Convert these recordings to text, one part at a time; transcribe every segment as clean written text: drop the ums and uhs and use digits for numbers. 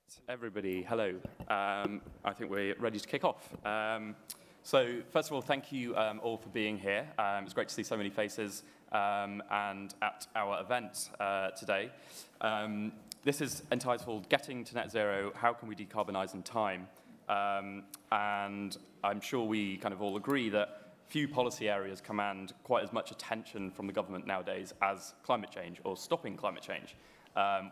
Right, everybody, hello. I think we're ready to kick off. So first of all, thank you all for being here. It's great to see so many faces and at our event today. This is entitled Getting to Net Zero, How Can We Decarbonise in Time? And I'm sure we kind of all agree that few policy areas command quite as much attention from the government nowadays as climate change or stopping climate change.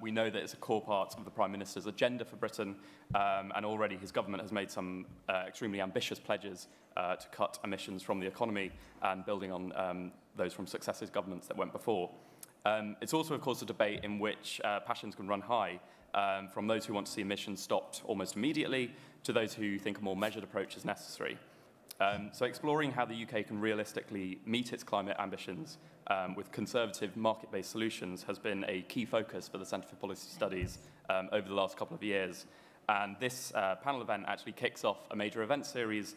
We know that it's a core part of the Prime Minister's agenda for Britain, and already his government has made some extremely ambitious pledges to cut emissions from the economy and building on those from successive governments that went before. It's also, of course, a debate in which passions can run high, from those who want to see emissions stopped almost immediately to those who think a more measured approach is necessary. So exploring how the UK can realistically meet its climate ambitions with conservative market-based solutions has been a key focus for the Centre for Policy Studies over the last couple of years. And this panel event actually kicks off a major event series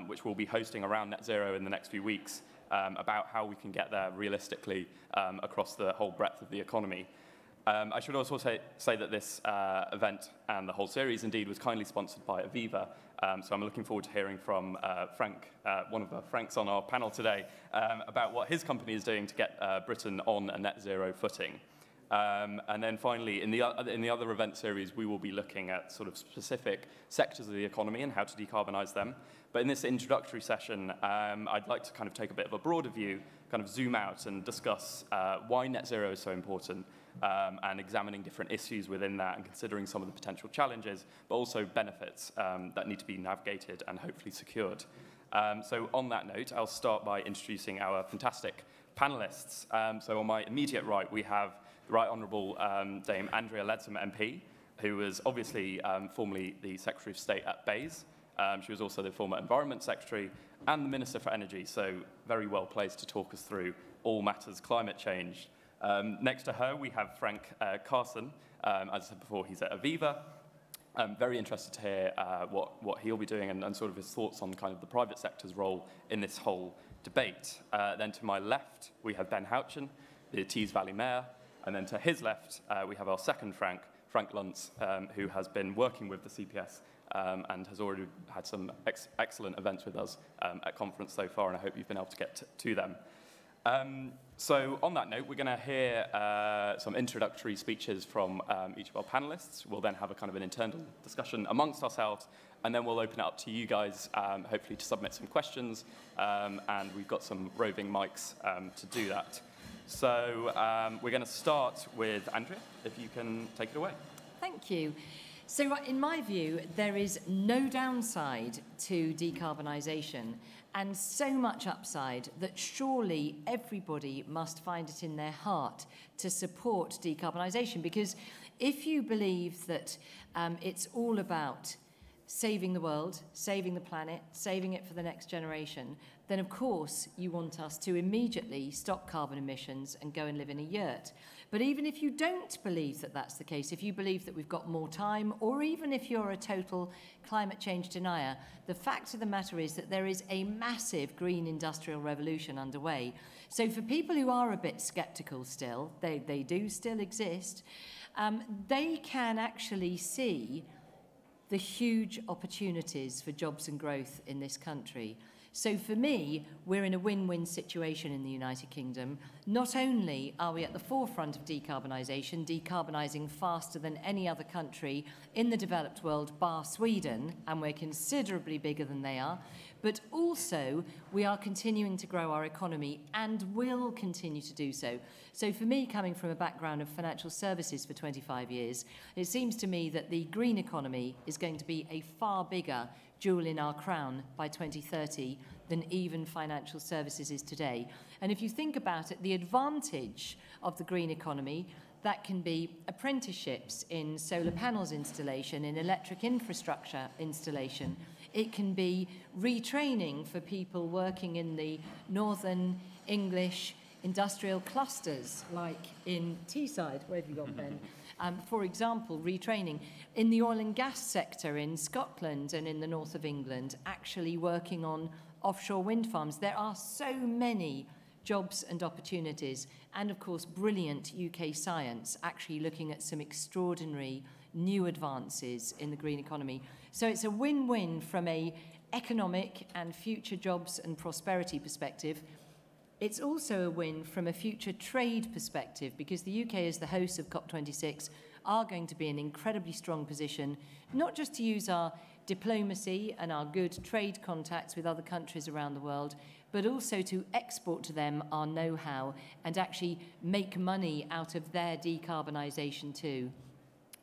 which we'll be hosting around net zero in the next few weeks about how we can get there realistically across the whole breadth of the economy. I should also say that this event and the whole series indeed was kindly sponsored by Aviva, so I'm looking forward to hearing from Frank, one of the Franks on our panel today, about what his company is doing to get Britain on a net zero footing. And then finally, in the other event series, we will be looking at sort of specific sectors of the economy and how to decarbonise them. But in this introductory session, I'd like to kind of take a bit of a broader view, kind of zoom out and discuss why net zero is so important, and examining different issues within that and considering some of the potential challenges, but also benefits that need to be navigated and hopefully secured. So on that note, I'll start by introducing our fantastic panellists. So on my immediate right, we have the Right Honourable Dame Andrea Leadsom MP, who was obviously formerly the Secretary of State at BEIS. She was also the former Environment Secretary and the Minister for Energy, so very well placed to talk us through all matters climate change. Next to her, we have Frank Carson. As I said before, he's at Aviva. I'm very interested to hear what he'll be doing and sort of his thoughts on kind of the private sector's role in this whole debate. Then to my left, we have Ben Houchen, the Tees Valley Mayor. And then to his left, we have our second Frank Luntz, who has been working with the CPS and has already had some excellent events with us at conference so far, and I hope you've been able to get to them. So on that note, we're going to hear some introductory speeches from each of our panelists. We'll then have a kind of an internal discussion amongst ourselves, and then we'll open it up to you guys, hopefully to submit some questions, and we've got some roving mics to do that. So we're going to start with Andrea, if you can take it away. Thank you. So in my view, there is no downside to decarbonisation and so much upside that surely everybody must find it in their heart to support decarbonisation. Because if you believe that it's all about saving the world, saving the planet, saving it for the next generation, then of course you want us to immediately stop carbon emissions and go and live in a yurt. But even if you don't believe that that's the case, if you believe that we've got more time, or even if you're a total climate change denier, the fact of the matter is that there is a massive green industrial revolution underway. So for people who are a bit sceptical still, they do still exist, they can actually see the huge opportunities for jobs and growth in this country. So for me, we're in a win-win situation in the United Kingdom. Not only are we at the forefront of decarbonisation, decarbonising faster than any other country in the developed world, bar Sweden, and we're considerably bigger than they are, but also we are continuing to grow our economy and will continue to do so. So for me, coming from a background of financial services for 25 years, it seems to me that the green economy is going to be a far bigger jewel in our crown by 2030 than even financial services is today. And if you think about it, the advantage of the green economy, that can be apprenticeships in solar panels installation, in electric infrastructure installation. It can be retraining for people working in the northern English industrial clusters, like in Teesside. Where have you gone, Ben? For example, retraining in the oil and gas sector in Scotland and in the north of England, actually working on offshore wind farms. There are so many jobs and opportunities, and of course brilliant UK science actually looking at some extraordinary new advances in the green economy. So it's a win-win from a economic and future jobs and prosperity perspective. It's also a win from a future trade perspective, because the UK, as the host of COP26, are going to be in an incredibly strong position, not just to use our diplomacy and our good trade contacts with other countries around the world, but also to export to them our know-how and actually make money out of their decarbonisation too.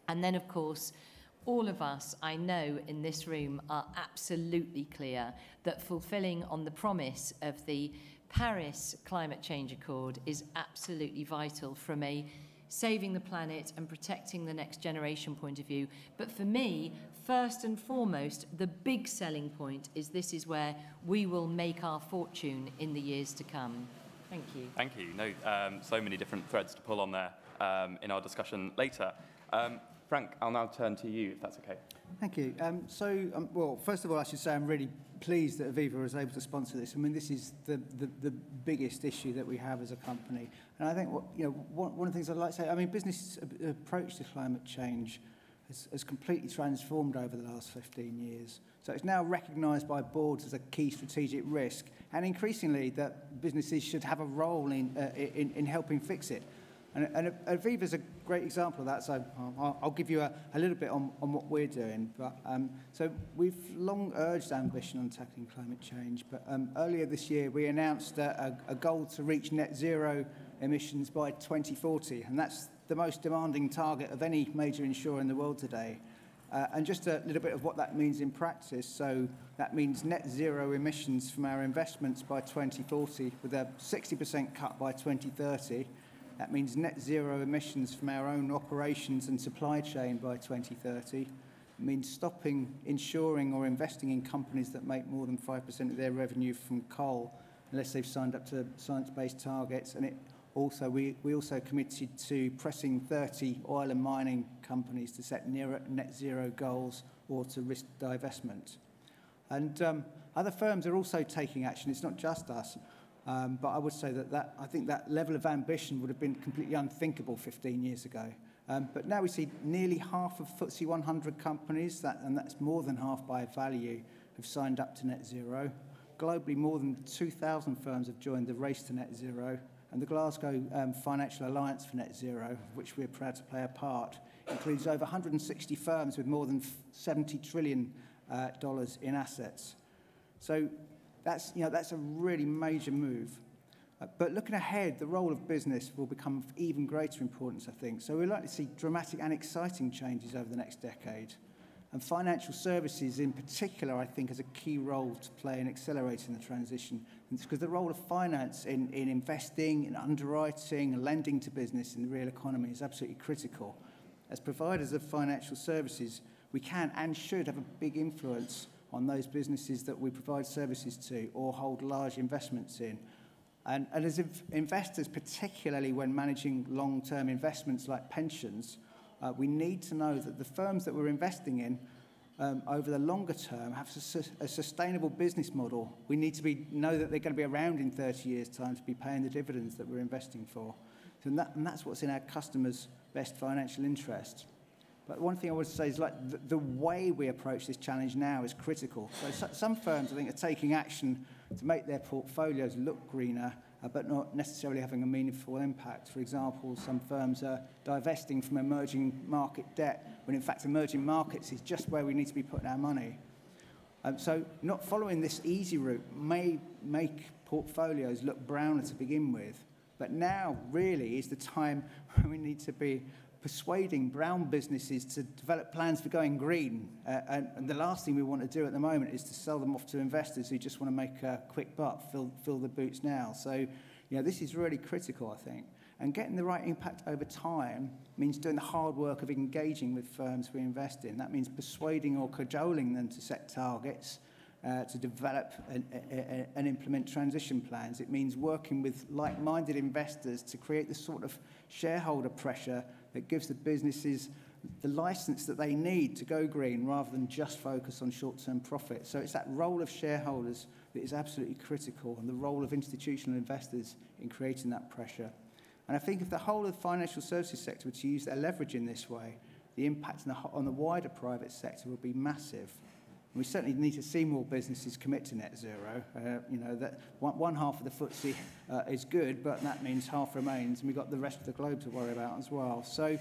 And then, of course, all of us, I know, in this room are absolutely clear that fulfilling on the promise of the Paris Climate Change Accord is absolutely vital from a saving the planet and protecting the next generation point of view. But for me, first and foremost, the big selling point is this is where we will make our fortune in the years to come. Thank you. Thank you. No, so many different threads to pull on there in our discussion later. Frank, I'll now turn to you, if that's okay. Thank you. Well, first of all, I should say I'm really pleased that Aviva was able to sponsor this. I mean, this is the biggest issue that we have as a company. And I think, one of the things I'd like to say, I mean, business approach to climate change has completely transformed over the last 15 years. So it's now recognised by boards as a key strategic risk, and increasingly that businesses should have a role in helping fix it. And Aviva is a great example of that, so I'll give you a little bit on what we're doing. But so we've long urged ambition on tackling climate change, but earlier this year we announced a goal to reach net zero emissions by 2040, and that's the most demanding target of any major insurer in the world today. And just a little bit of what that means in practice. So that means net zero emissions from our investments by 2040, with a 60% cut by 2030. That means net zero emissions from our own operations and supply chain by 2030. It means stopping insuring or investing in companies that make more than 5% of their revenue from coal, unless they've signed up to science-based targets. And we also committed to pressing 30 oil and mining companies to set net zero goals or to risk divestment. And other firms are also taking action. It's not just us. But I would say I think that level of ambition would have been completely unthinkable 15 years ago. But now we see nearly half of FTSE 100 companies, and that's more than half by value, have signed up to net zero. Globally, more than 2,000 firms have joined the race to net zero. And the Glasgow Financial Alliance for Net Zero, of which we're proud to play a part, includes over 160 firms with more than $70 trillion in assets. So that's a really major move. But looking ahead, the role of business will become of even greater importance, I think. So we're likely to see dramatic and exciting changes over the next decade. And financial services in particular, I think, has a key role to play in accelerating the transition. And it's because the role of finance in investing, in underwriting, and lending to business in the real economy is absolutely critical. As providers of financial services, we can and should have a big influence on those businesses that we provide services to or hold large investments in. And as investors, particularly when managing long-term investments like pensions, we need to know that the firms that we're investing in over the longer term have a sustainable business model. We need to know that they're going to be around in 30 years' time to be paying the dividends that we're investing for. So and that's what's in our customers' best financial interest. But one thing I would say is the way we approach this challenge now is critical. So some firms, I think, are taking action to make their portfolios look greener, but not necessarily having a meaningful impact. For example, some firms are divesting from emerging market debt, when in fact emerging markets is just where we need to be putting our money. So not following this easy route may make portfolios look browner to begin with. But now really is the time when we need to be persuading brown businesses to develop plans for going green. And the last thing we want to do at the moment is to sell them off to investors who just want to make a quick buck, fill the boots now. So, this is really critical, I think. And getting the right impact over time means doing the hard work of engaging with firms we invest in. That means persuading or cajoling them to set targets, to develop and implement transition plans. It means working with like-minded investors to create the sort of shareholder pressure that gives the businesses the license that they need to go green rather than just focus on short-term profit. So it's that role of shareholders that is absolutely critical, and the role of institutional investors in creating that pressure. And I think if the whole of the financial services sector were to use their leverage in this way, the impact on the wider private sector will be massive. And we certainly need to see more businesses commit to net zero. You know, that one half of the FTSE is good, but that means half remains, and we've got the rest of the globe to worry about as well. So,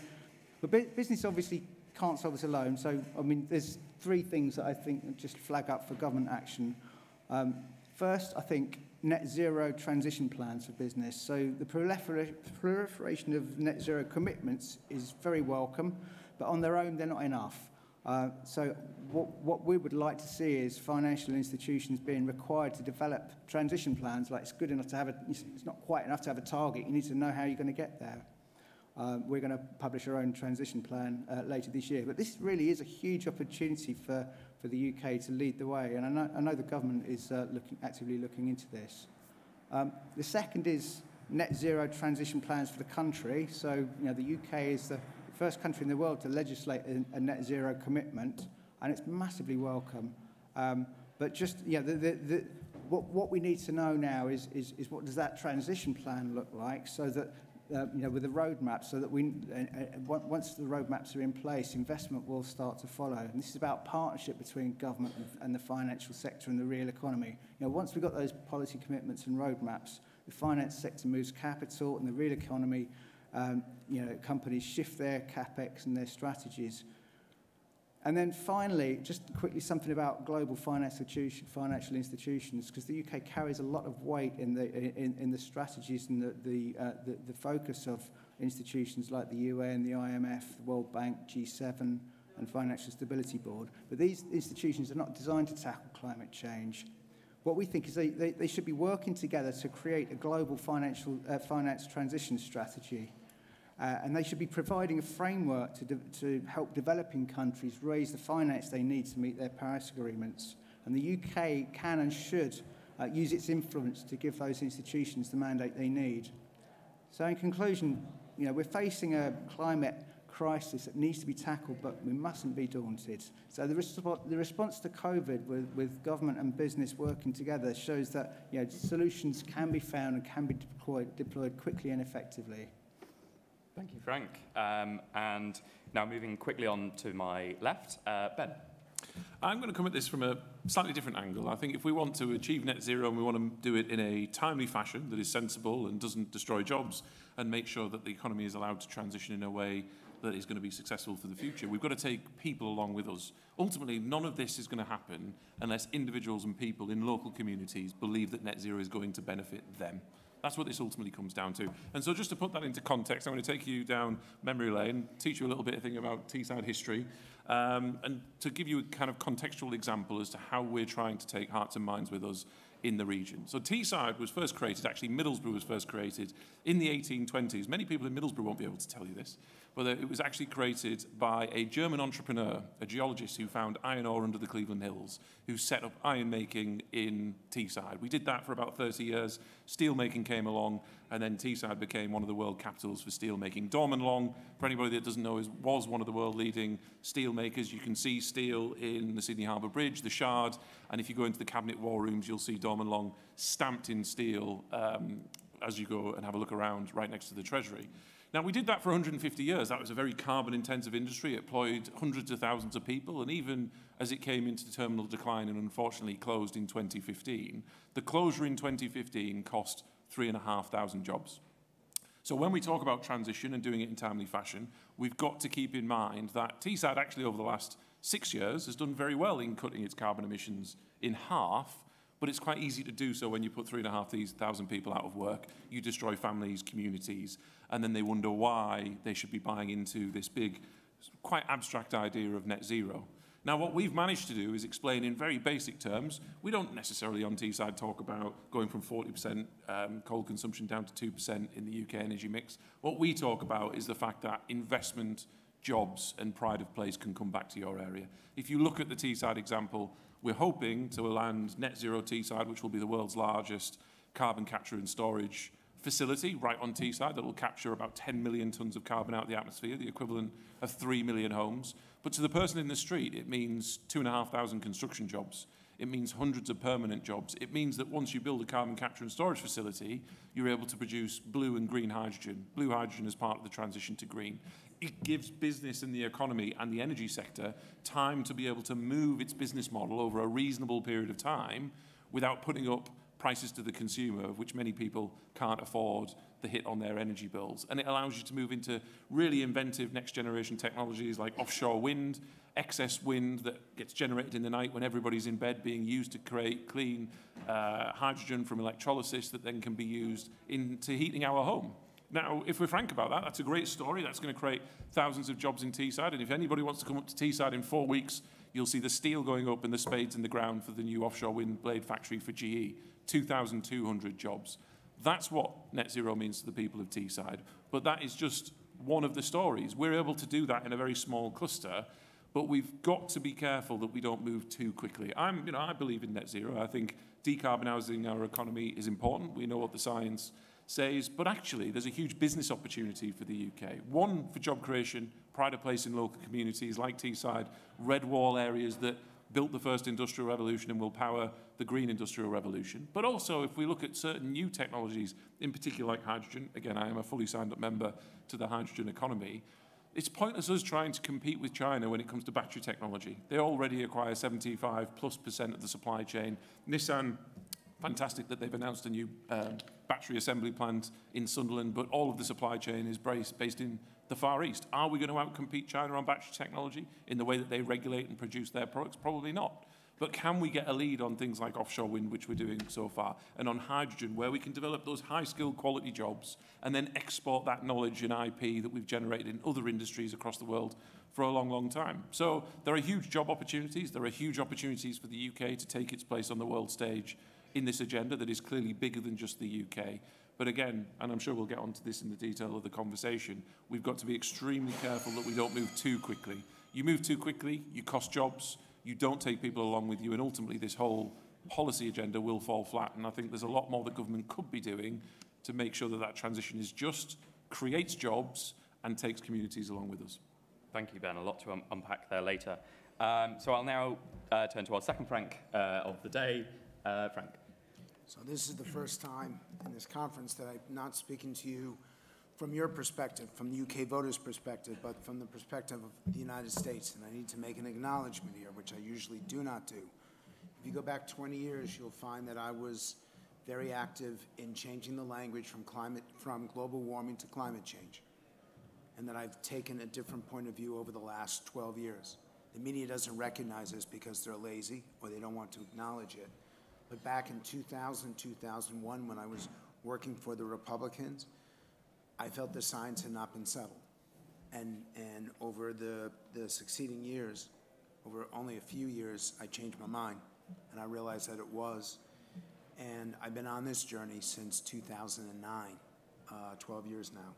but business obviously can't solve this alone. So, I mean, there's three things that I think just flag up for government action. First, I think net zero transition plans for business. So the proliferation of net zero commitments is very welcome, but on their own, they're not enough. So what we would like to see is financial institutions being required to develop transition plans. Like, it's good enough to have it's not quite enough to have a target. You need to know how you're going to get there. We're going to publish our own transition plan later this year. But this really is a huge opportunity for the UK to lead the way. And I know the government is actively looking into this. The second is net zero transition plans for the country. So, you know, the UK is the first country in the world to legislate a net zero commitment, and it's massively welcome. But just, yeah, what we need to know now is what does that transition plan look like, so that you know, with the roadmap, so that once the roadmaps are in place, investment will start to follow. And this is about partnership between government and the financial sector and the real economy. You know, once we've got those policy commitments and roadmaps, the finance sector moves capital, and the real economy, you know, companies shift their capex and their strategies. And then finally, just quickly, something about global financial institutions, because the UK carries a lot of weight in the strategies and the focus of institutions like the UN, the IMF, the World Bank, G7, and Financial Stability Board. But these institutions are not designed to tackle climate change. What we think is they should be working together to create a global finance transition strategy. And they should be providing a framework to help developing countries raise the finance they need to meet their Paris agreements. And the UK can and should use its influence to give those institutions the mandate they need. So in conclusion, you know, we're facing a climate crisis that needs to be tackled, but we mustn't be daunted. So the response to COVID with government and business working together shows that, you know, solutions can be found and can be deployed quickly and effectively. Thank you, Frank. And now moving quickly on to my left, Ben. I'm going to come at this from a slightly different angle. I think if we want to achieve net zero and we want to do it in a timely fashion that is sensible and doesn't destroy jobs and make sure that the economy is allowed to transition in a way that is going to be successful for the future, we've got to take people along with us. Ultimately, none of this is going to happen unless individuals and people in local communities believe that net zero is going to benefit them. That's what this ultimately comes down to. And so just to put that into context, I'm going to take you down memory lane, teach you a little bit of thing about Teesside history, and to give you a kind of contextual example as to how we're trying to take hearts and minds with us in the region. So Teesside was first created, actually Middlesbrough was first created in the 1820s. Many people in Middlesbrough won't be able to tell you this, but it was actually created by a German entrepreneur, a geologist who found iron ore under the Cleveland Hills, who set up iron making in Teesside. We did that for about 30 years. Steel making came along, and then Teesside became one of the world capitals for steel making. Dorman, for anybody that doesn't know, was one of the world leading steel makers. You can see steel in the Sydney Harbour Bridge, the Shard, and if you go into the cabinet war rooms, you'll see Dorman stamped in steel as you go and have a look around right next to the Treasury. Now, we did that for 150 years. That was a very carbon-intensive industry. It employed hundreds of thousands of people, and even as it came into terminal decline and unfortunately closed in 2015, the closure in 2015 cost 3,500 jobs. So when we talk about transition and doing it in timely fashion, we've got to keep in mind that Teesside actually over the last 6 years has done very well in cutting its carbon emissions in half, but it's quite easy to do so when you put 3,500 people out of work. You destroy families, communities, and then they wonder why they should be buying into this big, quite abstract idea of net zero. Now, what we've managed to do is explain in very basic terms. We don't necessarily on Teesside talk about going from 40% coal consumption down to 2% in the UK energy mix. What we talk about is the fact that investment, jobs, and pride of place can come back to your area. If you look at the Teesside example, we're hoping to land net zero Teesside, which will be the world's largest carbon capture and storage facility right on Teesside that will capture about 10 million tonnes of carbon out of the atmosphere, the equivalent of 3 million homes. But to the person in the street, it means 2,500 construction jobs. It means hundreds of permanent jobs. It means that once you build a carbon capture and storage facility, you're able to produce blue and green hydrogen. Blue hydrogen is part of the transition to green. It gives business and the economy and the energy sector time to be able to move its business model over a reasonable period of time without putting up prices to the consumer, of which many people can't afford the hit on their energy bills. And it allows you to move into really inventive next generation technologies like offshore wind, excess wind that gets generated in the night when everybody's in bed, being used to create clean hydrogen from electrolysis that then can be used into heating our home. Now, if we're frank about that, that's a great story. That's going to create thousands of jobs in Teesside. And if anybody wants to come up to Teesside in 4 weeks, you'll see the steel going up and the spades in the ground for the new offshore wind blade factory for GE. 2,200 jobs. That's what net zero means to the people of Teesside. But that is just one of the stories. We're able to do that in a very small cluster, but we've got to be careful that we don't move too quickly. I believe in net zero. I think decarbonising our economy is important. We know what the science says, but actually there's a huge business opportunity for the UK. One, for job creation, pride of place in local communities like Teesside, red wall areas that built the first industrial revolution and will power the green industrial revolution. But also, if we look at certain new technologies, in particular like hydrogen, again, I am a fully signed up member to the hydrogen economy, it's pointless us trying to compete with China when it comes to battery technology. They already acquire 75+% of the supply chain. Nissan, fantastic that they've announced a new battery assembly plant in Sunderland, but all of the supply chain is based in the Far East. Are we going to outcompete China on battery technology in the way that they regulate and produce their products? Probably not. But can we get a lead on things like offshore wind, which we're doing so far, and on hydrogen, where we can develop those high-skilled quality jobs and then export that knowledge and IP that we've generated in other industries across the world for a long, long time? So there are huge job opportunities. There are huge opportunities for the UK to take its place on the world stage in this agenda that is clearly bigger than just the UK. But again, and I'm sure we'll get onto this in the detail of the conversation, we've got to be extremely careful that we don't move too quickly. You move too quickly, you cost jobs, you don't take people along with you, and ultimately this whole policy agenda will fall flat. And I think there's a lot more that government could be doing to make sure that that transition is just, creates jobs, and takes communities along with us. Thank you, Ben. A lot to unpack there later. So I'll now turn to our second Frank of the day. Frank. So this is the first time in this conference that I'm not speaking to you from your perspective, from the UK voters' perspective, but from the perspective of the United States. And I need to make an acknowledgement here, which I usually do not do. If you go back 20 years, you'll find that I was very active in changing the language from global warming to climate change, and that I've taken a different point of view over the last 12 years. The media doesn't recognize this because they're lazy or they don't want to acknowledge it. But back in 2000, 2001, when I was working for the Republicans, I felt the science had not been settled. And over the succeeding years, over only a few years, I changed my mind. And I realized that it was. And I've been on this journey since 2009, 12 years now.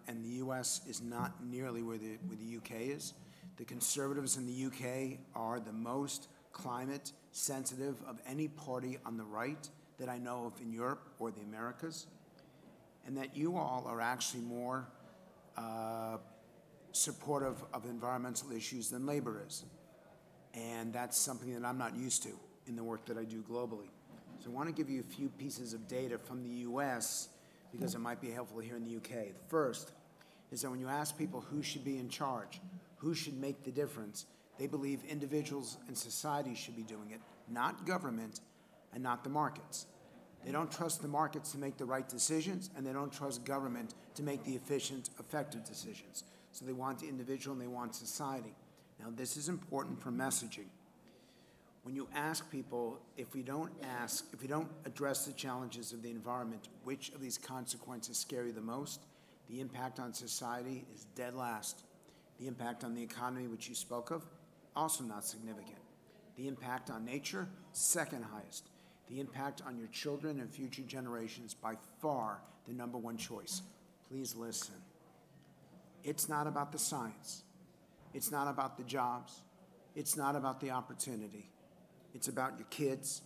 And the U.S. is not nearly where the UK is. The Conservatives in the UK are the most climate sensitive of any party on the right that I know of in Europe or the Americas, and that you all are actually more supportive of environmental issues than Labour is. And that's something that I'm not used to in the work that I do globally. So I want to give you a few pieces of data from the US because it might be helpful here in the UK. The first is that when you ask people who should be in charge, who should make the difference, they believe individuals and society should be doing it, not government and not the markets. They don't trust the markets to make the right decisions, and they don't trust government to make the efficient, effective decisions. So they want the individual and they want society. Now, this is important for messaging. When you ask people, if we don't address the challenges of the environment, which of these consequences scare you the most, the impact on society is dead last. The impact on the economy, which you spoke of, also not significant. The impact on nature, second highest. The impact on your children and future generations, by far the #1 choice. Please listen. It's not about the science. It's not about the jobs. It's not about the opportunity. It's about your kids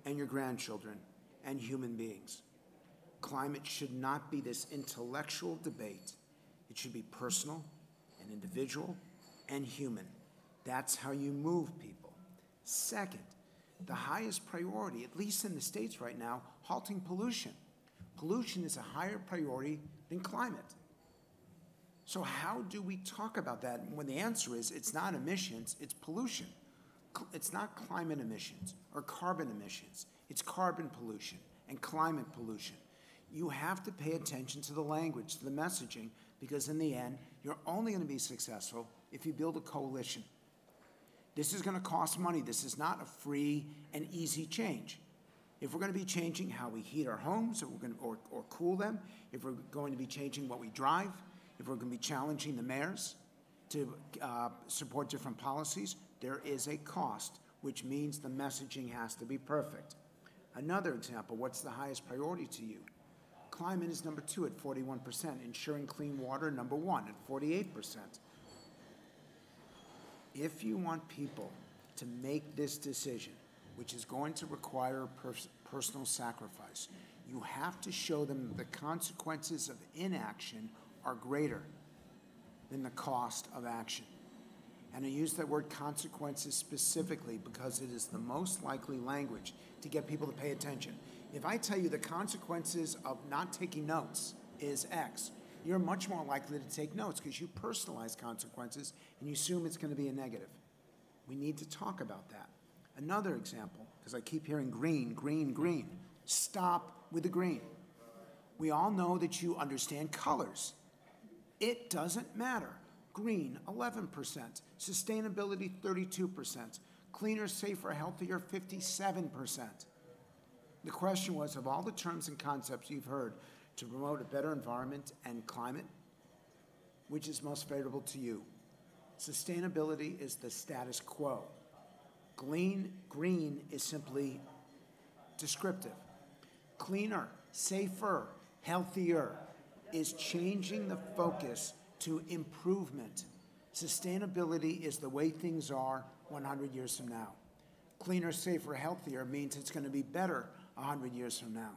and your grandchildren and human beings. Climate should not be this intellectual debate. It should be personal and individual and human. That's how you move people. Second, The highest priority, at least in the States right now, halting pollution. Pollution is a higher priority than climate. So how do we talk about that when the answer is it's not emissions, it's pollution? It's not climate emissions or carbon emissions. It's carbon pollution and climate pollution. You have to pay attention to the language, to the messaging, because in the end, you're only going to be successful if you build a coalition. This is going to cost money. This is not a free and easy change. If we're going to be changing how we heat our homes or cool them, if we're going to be changing what we drive, if we're going to be challenging the mayors to support different policies, there is a cost, which means the messaging has to be perfect. Another example, what's the highest priority to you? Climate is number 2 at 41%, ensuring clean water number 1 at 48%. If you want people to make this decision, which is going to require personal sacrifice, you have to show them the consequences of inaction are greater than the cost of action. And I use that word consequences specifically because it is the most likely language to get people to pay attention. If I tell you the consequences of not taking notes is X, you're much more likely to take notes because you personalize consequences and you assume it's going to be a negative. We need to talk about that. Another example, because I keep hearing green, green, green. Stop with the green. We all know that you understand colors. It doesn't matter. Green, 11%. Sustainability, 32%. Cleaner, safer, healthier, 57%. The question was, of all the terms and concepts you've heard to promote a better environment and climate, which is most favorable to you? Sustainability is the status quo. Green is simply descriptive. Cleaner, safer, healthier is changing the focus to improvement. Sustainability is the way things are 100 years from now. Cleaner, safer, healthier means it's going to be better 100 years from now.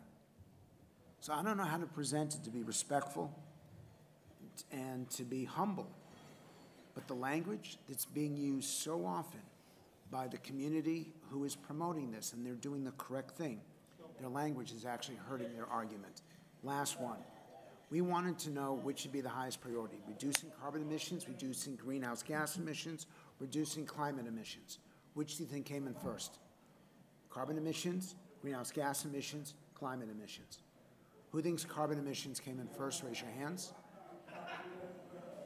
So I don't know how to present it to be respectful and to be humble, but the language that's being used so often by the community who is promoting this, and they're doing the correct thing, their language is actually hurting their argument. Last one. We wanted to know which should be the highest priority: reducing carbon emissions, reducing greenhouse gas emissions, reducing climate emissions. Which do you think came in first? Carbon emissions, greenhouse gas emissions, climate emissions. Who thinks carbon emissions came in first? Raise your hands.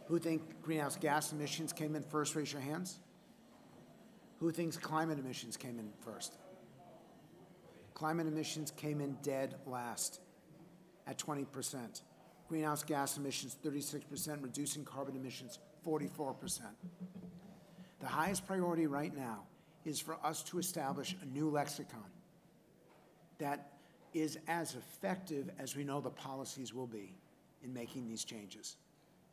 Who think greenhouse gas emissions came in first? Raise your hands. Who thinks climate emissions came in first? Climate emissions came in dead last at 20%. Greenhouse gas emissions, 36%, reducing carbon emissions, 44%. The highest priority right now is for us to establish a new lexicon that is as effective as we know the policies will be in making these changes.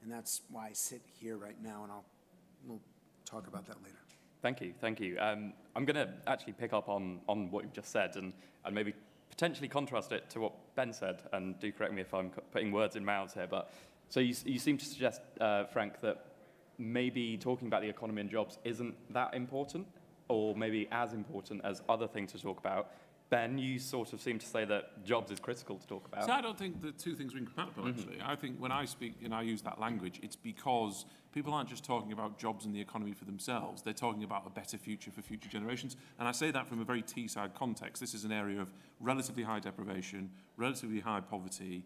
And that's why I sit here right now, and we'll talk about that later. Thank you, thank you. I'm going to actually pick up on what you've just said and maybe potentially contrast it to what Ben said, and do correct me if I'm putting words in mouths here, but so you seem to suggest, Frank, that maybe talking about the economy and jobs isn't that important, or maybe as important as other things to talk about. Ben, you sort of seem to say that jobs is critical to talk about. So I don't think the two things are incompatible, actually. I think when I speak and I use that language, it's because people aren't just talking about jobs and the economy for themselves. They're talking about a better future for future generations. And I say that from a very Teesside context. This is an area of relatively high deprivation, relatively high poverty,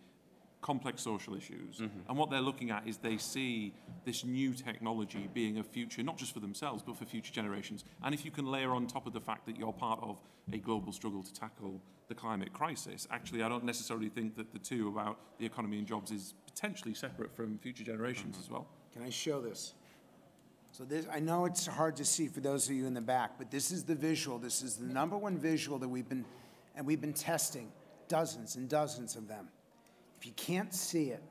complex social issues. And what they're looking at is they see this new technology being a future, not just for themselves, but for future generations. And if you can layer on top of the fact that you're part of a global struggle to tackle the climate crisis, actually, I don't necessarily think that the two about the economy and jobs is potentially separate from future generations as well. Can I show this? So this, I know it's hard to see for those of you in the back, but this is the visual. This is the #1 visual that we've been testing, dozens and dozens of them. If you can't see it,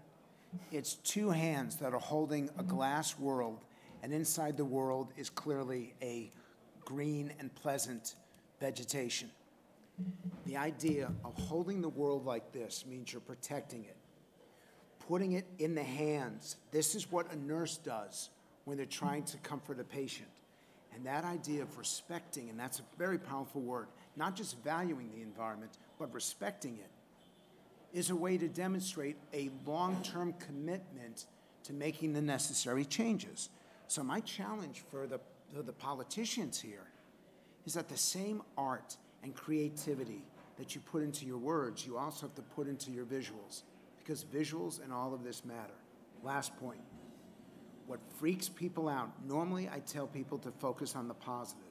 it's two hands that are holding a glass world, and inside the world is clearly a green and pleasant vegetation. The idea of holding the world like this means you're protecting it, putting it in the hands. This is what a nurse does when they're trying to comfort a patient. And that idea of respecting, and that's a very powerful word, not just valuing the environment, but respecting it, is a way to demonstrate a long-term commitment to making the necessary changes. So my challenge for the politicians here is that the same art and creativity that you put into your words, you also have to put into your visuals, because visuals and all of this matter. Last point. What freaks people out, normally I tell people to focus on the positive.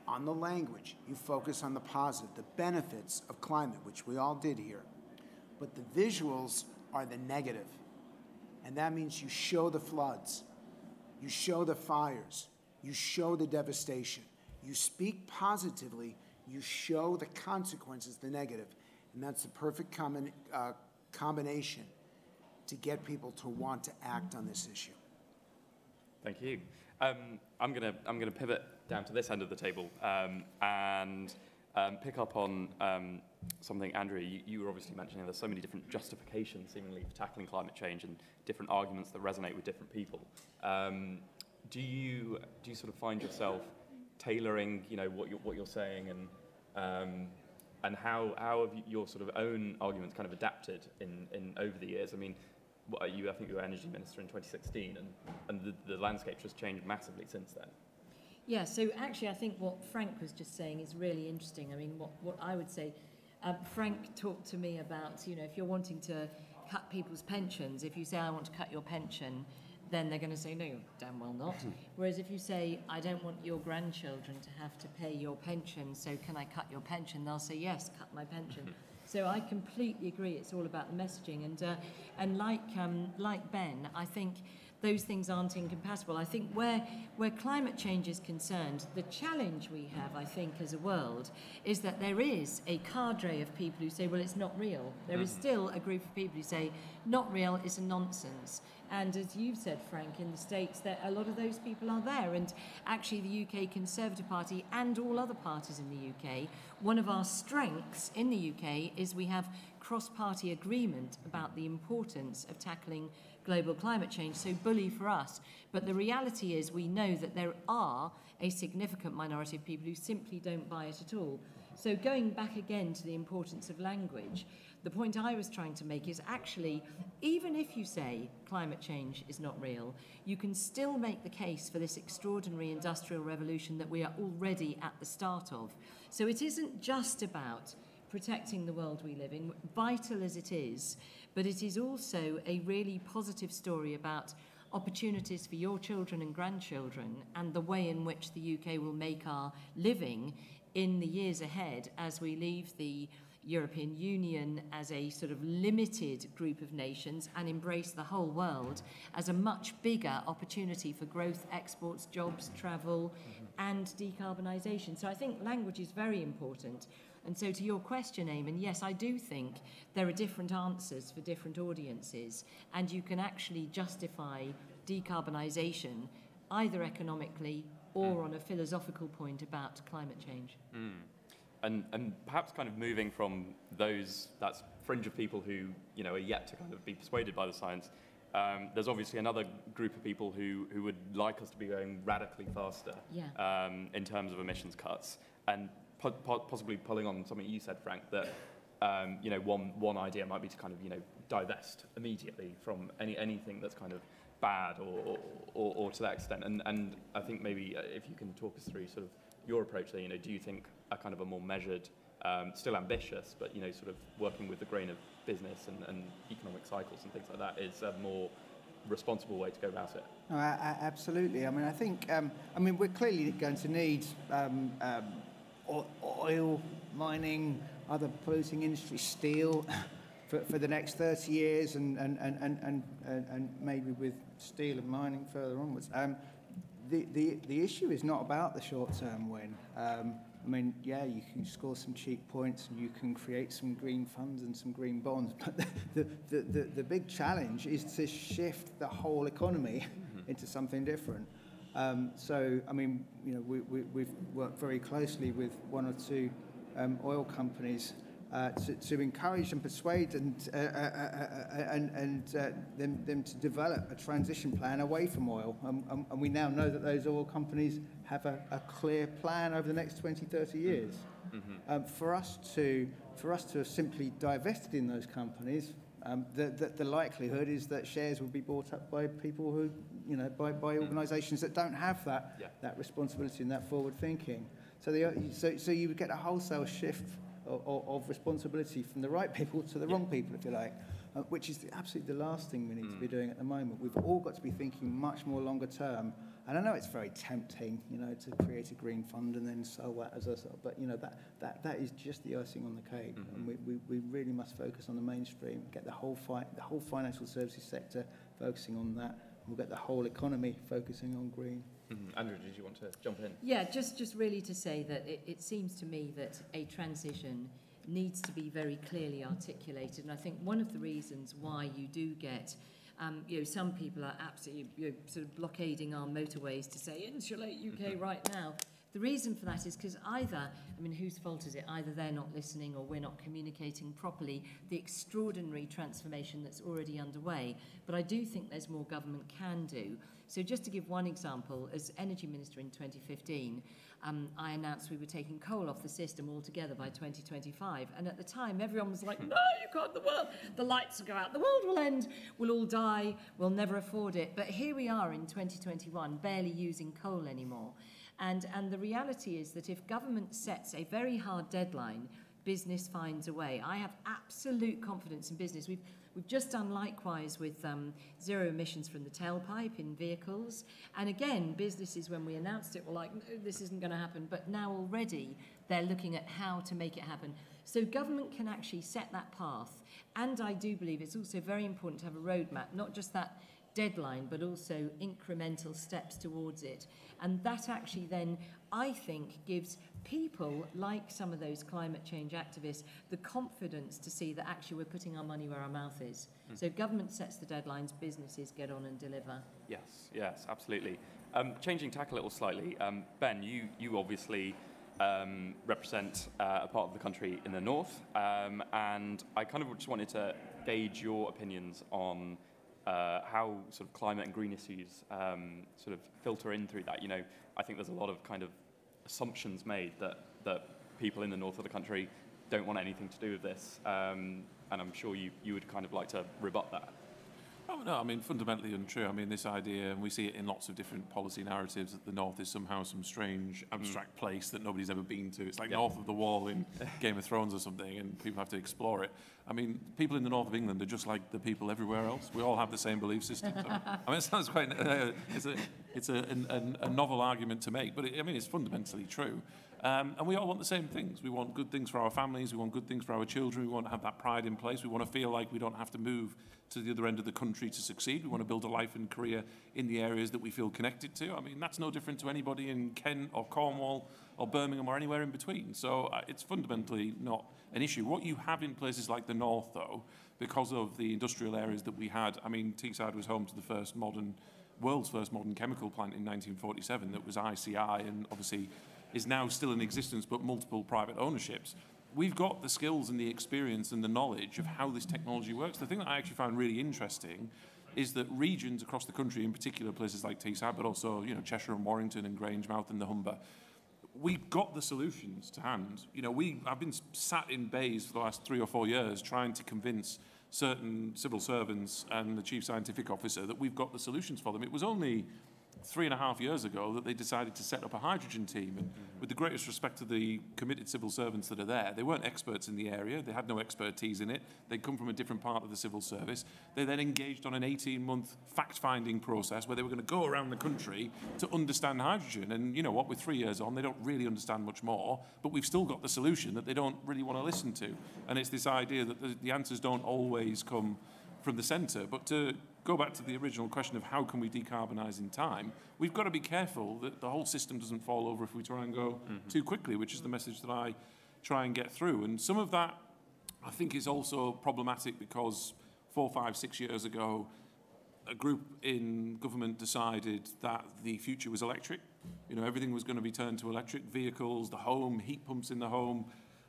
On the language, you focus on the positive, the benefits of climate, which we all did here. But the visuals are the negative. And that means you show the floods, you show the fires, you show the devastation. You speak positively, you show the consequences, the negative. And that's the perfect combination to get people to want to act on this issue. Thank you. I'm gonna pivot down to this end of the table and pick up on something, Andrew, you were obviously mentioning there's so many different justifications seemingly for tackling climate change and different arguments that resonate with different people. Do you sort of find yourself tailoring, what you're saying, and how have your sort of own arguments kind of adapted in over the years? I mean, I think you were Energy Minister in 2016, and the landscape just changed massively since then. Yeah, so actually I think what Frank was just saying is really interesting. I mean, what I would say, Frank talked to me about, if you're wanting to cut people's pensions, if you say, I want to cut your pension, then they're going to say, no, damn well not. Whereas if you say, I don't want your grandchildren to have to pay your pension, so can I cut your pension? They'll say, yes, cut my pension. So I completely agree. It's all about the messaging. And like Ben, I think those things aren't incompatible. I think where climate change is concerned, the challenge we have, I think, as a world, is that there is a cadre of people who say, well, it's not real. There is still a group of people who say, not real, it's a nonsense. And as you've said, Frank, in the States, a lot of those people are there. And actually, the UK Conservative Party and all other parties in the UK, one of our strengths in the UK is we have cross-party agreement about the importance of tackling global climate change. So bully for us. But the reality is we know that there are a significant minority of people who simply don't buy it at all. So going back again to the importance of language, the point I was trying to make is actually, even if you say climate change is not real, you can still make the case for this extraordinary industrial revolution that we are already at the start of. So it isn't just about protecting the world we live in, vital as it is, but it is also a really positive story about opportunities for your children and grandchildren and the way in which the UK will make our living in the years ahead as we leave the European Union as a sort of limited group of nations and embrace the whole world as a much bigger opportunity for growth, exports, jobs, travel, and decarbonisation. So I think language is very important. And so to your question, Eamon, yes, I do think there are different answers for different audiences, and you can actually justify decarbonisation either economically or on a philosophical point about climate change. And perhaps kind of moving from that fringe of people who are yet to kind of be persuaded by the science, there's obviously another group of people who would like us to be going radically faster in terms of emissions cuts, and possibly pulling on something you said, Frank, that one idea might be to kind of divest immediately from anything that's kind of bad or to that extent. And I think maybe if you can talk us through sort of your approach there, do you think a kind of a more measured, still ambitious, but sort of working with the grain of business and economic cycles and things like that is a more responsible way to go about it? No, absolutely. I mean, I think we're clearly going to need oil, mining, other polluting industry, steel for the next 30 years, and maybe with steel and mining further onwards. The issue is not about the short-term win. You can score some cheap points and you can create some green funds and some green bonds, but the big challenge is to shift the whole economy into something different. We've worked very closely with one or two oil companies to encourage and persuade them to develop a transition plan away from oil. And we now know that those oil companies have a clear plan over the next 20, 30 years. For us to have simply divested in those companies, the likelihood is that shares will be bought up by people who, by organisations that don't have that responsibility and that forward thinking. So you would get a wholesale shift of responsibility from the right people to the wrong people, if you like, which is absolutely the last thing we need to be doing at the moment. We've all got to be thinking much more longer term. And I know it's very tempting, to create a green fund and then sell that as a, but that is just the icing on the cake. And we really must focus on the mainstream, get the whole financial services sector focusing on that. We'll get the whole economy focusing on green. Andrew, did you want to jump in? Yeah, just really to say that it seems to me that a transition needs to be very clearly articulated. And I think one of the reasons why you do get some people are absolutely sort of blockading our motorways to say insulate UK right now. The reason for that is because either, whose fault is it? Either they're not listening or we're not communicating properly the extraordinary transformation that's already underway. But I do think there's more government can do. So just to give one example, as Energy Minister in 2015, I announced we were taking coal off the system altogether by 2025. And at the time, everyone was like, no, you can't, the lights will go out, the world will end, we'll all die, we'll never afford it. But here we are in 2021, barely using coal anymore. And the reality is that if government sets a very hard deadline, business finds a way. I have absolute confidence in business. We've just done likewise with zero emissions from the tailpipe in vehicles. And again, businesses, when we announced it, were like, no, this isn't going to happen. But now already they're looking at how to make it happen. So government can actually set that path. And I do believe it's also very important to have a roadmap, not just that deadline, but also incremental steps towards it. And that actually then, I think, gives people like some of those climate change activists the confidence to see that actually we're putting our money where our mouth is. So government sets the deadlines, businesses get on and deliver. Yes, absolutely. Changing tack a little slightly, Ben, you obviously represent a part of the country in the north, and I kind of just wanted to gauge your opinions on how sort of climate and green issues sort of filter in through that. I think there's a lot of kind of assumptions made that people in the north of the country don't want anything to do with this, and I'm sure you would kind of like to rebut that. Oh, no, fundamentally untrue. This idea, and we see it in lots of different policy narratives, that the North is somehow some strange, abstract place that nobody's ever been to. It's like north of the wall in Game of Thrones or something, and people have to explore it. People in the north of England are just like the people everywhere else. We all have the same belief system. So, it sounds quite, it's a novel argument to make, but it's fundamentally true. And we all want the same things. We want good things for our families. We want good things for our children. We want to have that pride in place. We want to feel like we don't have to move to the other end of the country to succeed. We want to build a life and career in the areas that we feel connected to. That's no different to anybody in Kent or Cornwall or Birmingham or anywhere in between. So it's fundamentally not an issue. What you have in places like the north, though, because of the industrial areas that we had, Teesside was home to the world's first modern chemical plant in 1947 that was ICI, and obviously is now still in existence, but multiple private ownerships. We've got the skills and the experience and the knowledge of how this technology works. The thing that I actually found really interesting is that regions across the country, in particular places like Teesside, but also Cheshire and Warrington and Grangemouth and the Humber, we've got the solutions to hand. I've been sat in bays for the last 3 or 4 years trying to convince certain civil servants and the chief scientific officer that we've got the solutions for them. It was only 3.5 years ago that they decided to set up a hydrogen team. And with the greatest respect to the committed civil servants that are there, they weren't experts in the area. They had no expertise in it. They'd come from a different part of the civil service. They then engaged on an 18-month fact-finding process where they were going to go around the country to understand hydrogen. And you know what, with 3 years on, they don't really understand much more, but we've still got the solution that they don't really want to listen to. And it's this idea that the answers don't always come from the centre. But to go back to the original question of how can we decarbonise in time, we've got to be careful that the whole system doesn't fall over if we try and go too quickly, which is the message that I try and get through. And some of that, I think, is also problematic because 4, 5, 6 years ago, a group in government decided that the future was electric. Everything was going to be turned to electric vehicles, the home, heat pumps in the home.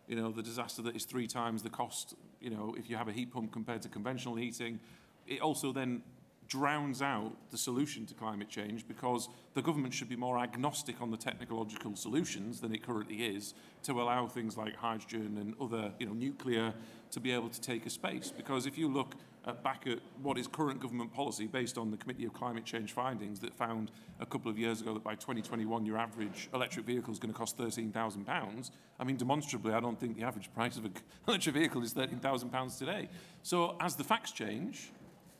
you know, the disaster that is 3 times the cost, you know, if you have a heat pump compared to conventional heating. It also then drowns out the solution to climate change, because the government should be more agnostic on the technological solutions than it currently is, to allow things like hydrogen and other, you know, nuclear to be able to take a space. Because if you look back at what is current government policy based on the Committee of Climate Change findings that found a couple of years ago that by 2021 your average electric vehicle is going to cost £13,000, I mean, demonstrably, I don't think the average price of an electric vehicle is £13,000 today. So as the facts change,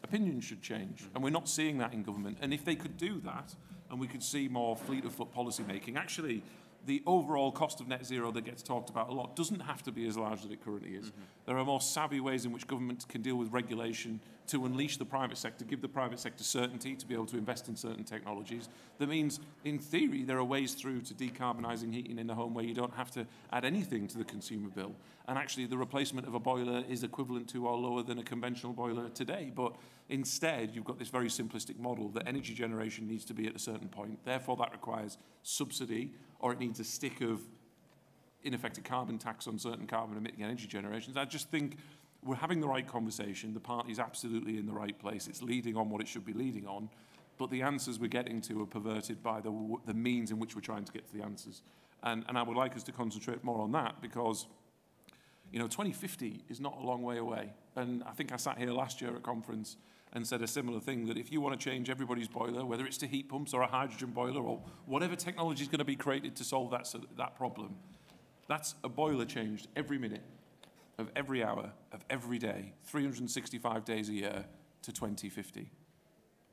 opinions should change, and we're not seeing that in government. And if they could do that, and we could see more fleet-of-foot policy making, actually, the overall cost of net zero that gets talked about a lot doesn't have to be as large as it currently is. There are more savvy ways in which government can deal with regulation to unleash the private sector, give the private sector certainty to be able to invest in certain technologies. That means, in theory, there are ways through to decarbonising heating in the home where you don't have to add anything to the consumer bill. And actually, the replacement of a boiler is equivalent to or lower than a conventional boiler today. But instead, you've got this very simplistic model that energy generation needs to be at a certain point. Therefore, that requires subsidy, or it needs a stick of, in effect, a carbon tax on certain carbon-emitting energy generations. I just think we're having the right conversation. The party's absolutely in the right place. It's leading on what it should be leading on. But the answers we're getting to are perverted by the means in which we're trying to get to the answers. And I would like us to concentrate more on that, because, you know, 2050 is not a long way away. And I think I sat here last year at a conference and said a similar thing, that if you want to change everybody's boiler, whether it's to heat pumps or a hydrogen boiler or whatever technology is going to be created to solve that problem, that's a boiler changed every minute of every hour of every day, 365 days a year to 2050.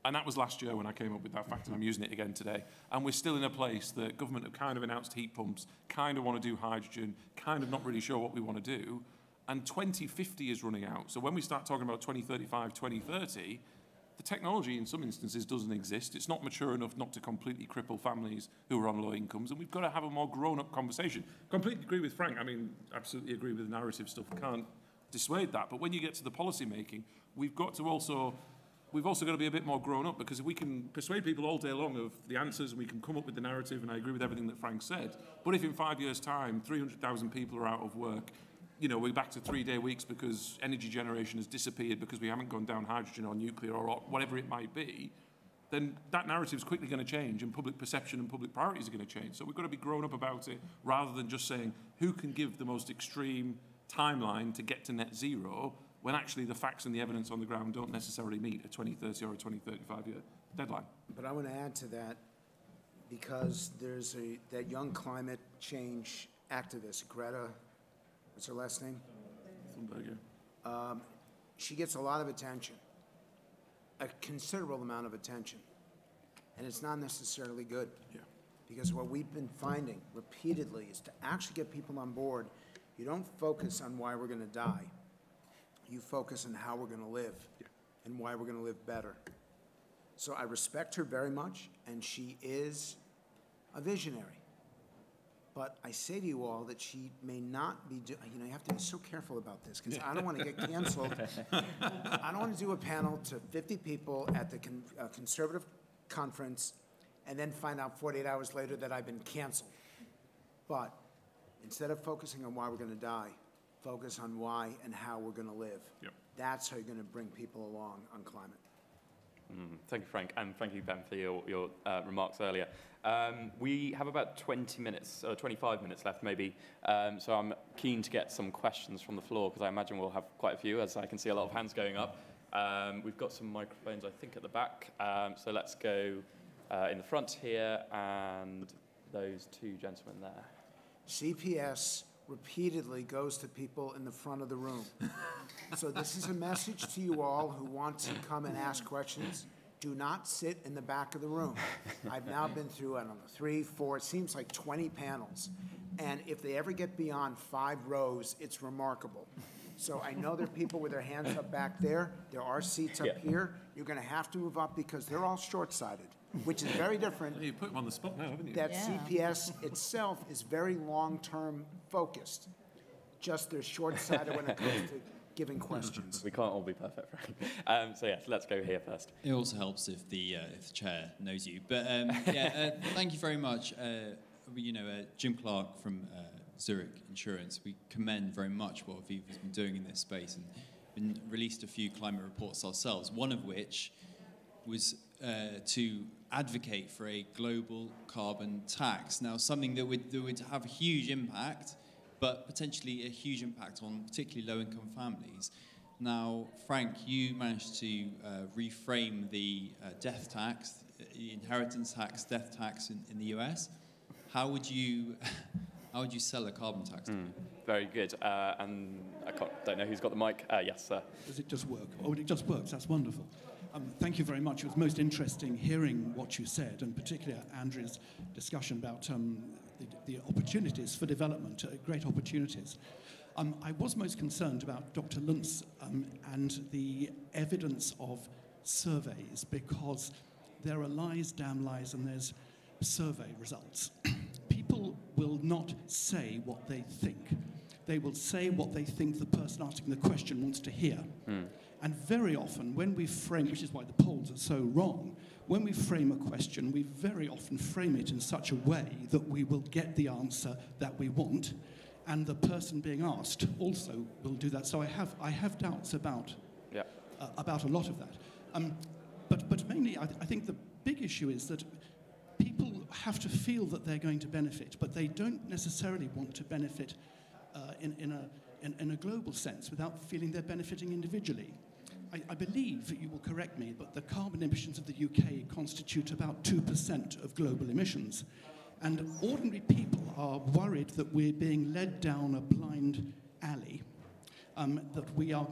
And that was last year when I came up with that fact, and I'm using it again today. And we're still in a place that government have kind of announced heat pumps, kind of want to do hydrogen, kind of not really sure what we want to do. And 2050 is running out. So when we start talking about 2035, 2030, the technology in some instances doesn't exist. It's not mature enough not to completely cripple families who are on low incomes. And we've got to have a more grown-up conversation. Completely agree with Frank. I mean, absolutely agree with the narrative stuff. Can't dissuade that. But when you get to the policy making, we've also got to be a bit more grown up, because if we can persuade people all day long of the answers, and we can come up with the narrative, and I agree with everything that Frank said, but if in 5 years' time 300,000 people are out of work, you know, we're back to 3-day weeks because energy generation has disappeared because we haven't gone down hydrogen or nuclear or whatever it might be, then that narrative is quickly going to change, and public perception and public priorities are going to change. So we've got to be grown up about it, rather than just saying who can give the most extreme timeline to get to net zero, when actually the facts and the evidence on the ground don't necessarily meet a 2030 or a 2035-year deadline. But I want to add to that, because there's that young climate change activist, Greta, what's her last name? Thunberg, yeah. She gets a lot of attention, a considerable amount of attention, and it's not necessarily good. Yeah. Because what we've been finding repeatedly is to actually get people on board, you don't focus on why we're going to die. You focus on how we're going to live, and why we're going to live better. So I respect her very much, and she is a visionary. But I say to you all that she may not be, you know, you have to be so careful about this, because I don't want to get canceled. I don't want to do a panel to 50 people at the conservative conference and then find out 48 hours later that I've been canceled. But instead of focusing on why we're going to die, focus on why and how we're going to live. Yep. That's how you're going to bring people along on climate. Thank you, Frank, and thank you, Ben, for your remarks earlier. We have about 20 minutes, or 25 minutes left, maybe, so I'm keen to get some questions from the floor, because I imagine we'll have quite a few, as I can see a lot of hands going up. We've got some microphones, I think, at the back, so let's go in the front here, and those two gentlemen there. CPS repeatedly goes to people in the front of the room. So this is a message to you all who want to come and ask questions. Do not sit in the back of the room. I've now been through, I don't know, 3, 4, it seems like 20 panels. And if they ever get beyond 5 rows, it's remarkable. So I know there are people with their hands up back there. There are seats up here. You're going to have to move up, because they're all short-sighted, which is very different. You put them on the spot now, haven't you? That CPS itself is very long-term focused. Just they're short-sighted when it comes to giving questions. We can't all be perfect, Frank. So yes, let's go here first. It also helps if the chair knows you. But thank you very much. Jim Clark from Zurich Insurance, we commend very much what Aviva's been doing in this space and been released a few climate reports ourselves, one of which was to advocate for a global carbon tax. Now, something that would have a huge impact, but potentially a huge impact on particularly low-income families. Now, Frank, you managed to reframe the death tax, the inheritance tax, death tax in the US. How would you sell a carbon tax? Very good. And I don't know who's got the mic. Yes, sir. Does it just work? Oh, it just works. That's wonderful. Thank you very much. It was most interesting hearing what you said, and particularly Andrea's discussion about the opportunities for development, great opportunities. I was most concerned about Dr. Luntz and the evidence of surveys, because there are lies, damn lies, and there's survey results. People will not say what they think. They will say what they think the person asking the question wants to hear. And very often, when we frame, which is why the polls are so wrong, when we frame a question, we very often frame it in such a way that we will get the answer that we want, and the person being asked also will do that. So I have doubts about a lot of that. But mainly, I think the big issue is that people have to feel that they're going to benefit, but they don't necessarily want to benefit in a global sense without feeling they're benefiting individually. I believe, you will correct me, but the carbon emissions of the UK constitute about 2% of global emissions. And ordinary people are worried that we're being led down a blind alley, that we are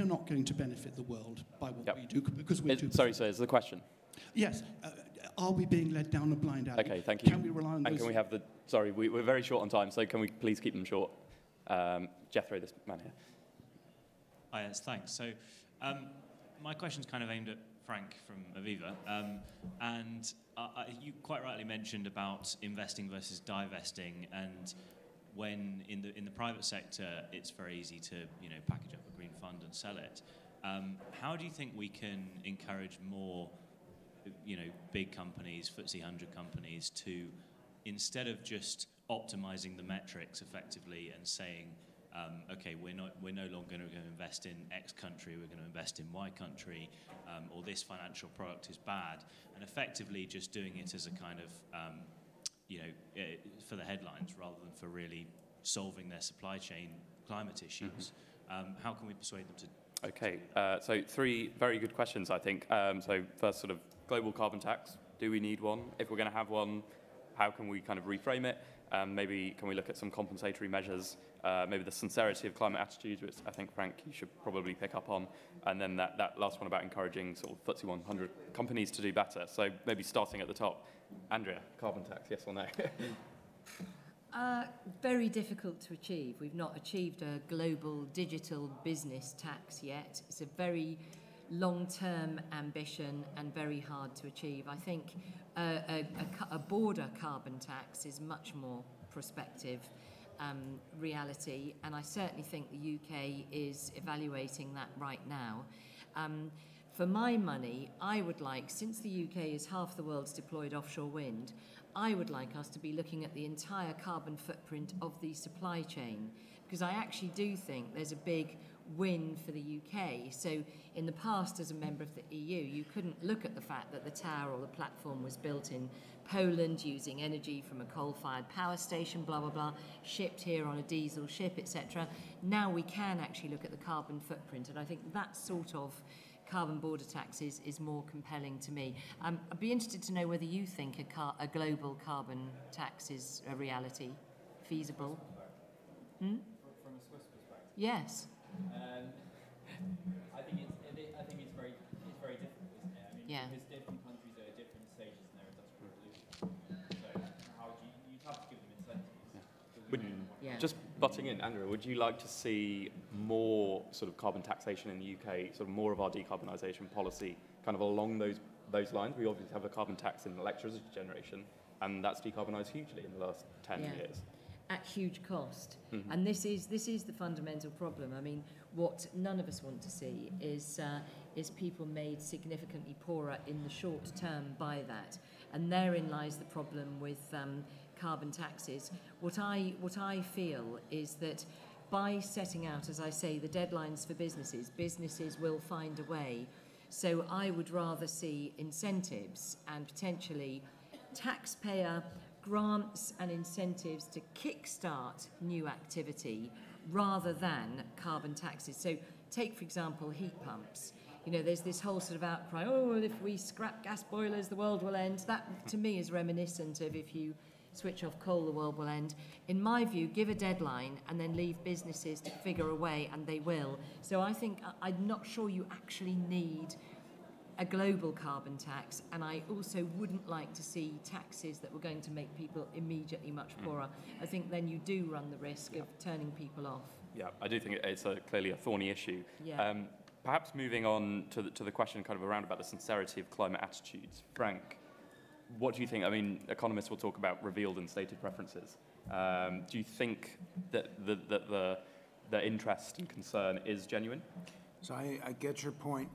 not going to benefit the world by what we do, because we're Sorry, sir, is the question? Yes. Are we being led down a blind alley? Okay, thank you. Can we rely on those? And can we have the... Sorry, we're very short on time, so can we please keep them short? Jethro, this man here. Hi, yes, thanks. So my question's kind of aimed at Frank from Aviva. And you quite rightly mentioned about investing versus divesting, and when in the private sector, it's very easy to package up a green fund and sell it. How do you think we can encourage more big companies, FTSE 100 companies, to, instead of just optimizing the metrics effectively and saying, okay, we're no longer going to invest in X country, we're going to invest in Y country, or this financial product is bad, and effectively just doing it as a kind of, for the headlines rather than for really solving their supply chain climate issues. How can we persuade them to? Okay, so 3 very good questions, I think. So first, sort of global carbon tax. Do we need one? If we're going to have one, how can we kind of reframe it? Maybe can we look at some compensatory measures? Maybe the sincerity of climate attitudes, which I think, Frank, you should probably pick up on. And then that last one about encouraging sort of FTSE 100 companies to do better. So maybe starting at the top. Andrea, carbon tax, yes or no? Very difficult to achieve. We've not achieved a global digital business tax yet. It's a very long-term ambition and very hard to achieve. I think a border carbon tax is much more prospective reality, and I certainly think the UK is evaluating that right now. For my money, I would like, since the UK is half the world's deployed offshore wind, I would like us to be looking at the entire carbon footprint of the supply chain, because I actually do think there's a big win for the UK. So in the past, as a member of the EU, you couldn't look at the fact that the tower or the platform was built in Poland using energy from a coal-fired power station, blah, blah, blah, shipped here on a diesel ship, etc. Now we can actually look at the carbon footprint, and I think that sort of carbon border tax is more compelling to me. I'd be interested to know whether you think a global carbon tax is a reality, feasible. From a Swiss perspective? Yes. I think it's very different, isn't it? I mean, because different countries are at different stages in their industrial revolution. So how do you'd have to give them incentives. Just butting in, Andrew, would you like to see more sort of carbon taxation in the UK, sort of more of our decarbonisation policy kind of along those lines? We obviously have a carbon tax in electricity generation, and that's decarbonised hugely in the last 10 years. At huge cost. And this is the fundamental problem. I mean, what none of us want to see is people made significantly poorer in the short term by that. And therein lies the problem with carbon taxes. What I feel is that by setting out, as I say, the deadlines for businesses will find a way. So I would rather see incentives and potentially taxpayer grants and incentives to kickstart new activity rather than carbon taxes. So take, for example, heat pumps. You know, there's this whole sort of outcry, oh, well, if we scrap gas boilers, the world will end. That, to me, is reminiscent of if you switch off coal, the world will end. In my view, give a deadline and then leave businesses to figure a way, and they will. So I think, I'm not sure you actually need a global carbon tax, and I also wouldn't like to see taxes that were going to make people immediately much poorer. I think then you do run the risk of turning people off. Yeah, I do think it's clearly a thorny issue. Yeah. Perhaps moving on to the question kind of around about the sincerity of climate attitudes. Frank, what do you think? I mean, economists will talk about revealed and stated preferences. Do you think that the interest and concern is genuine? So I get your point.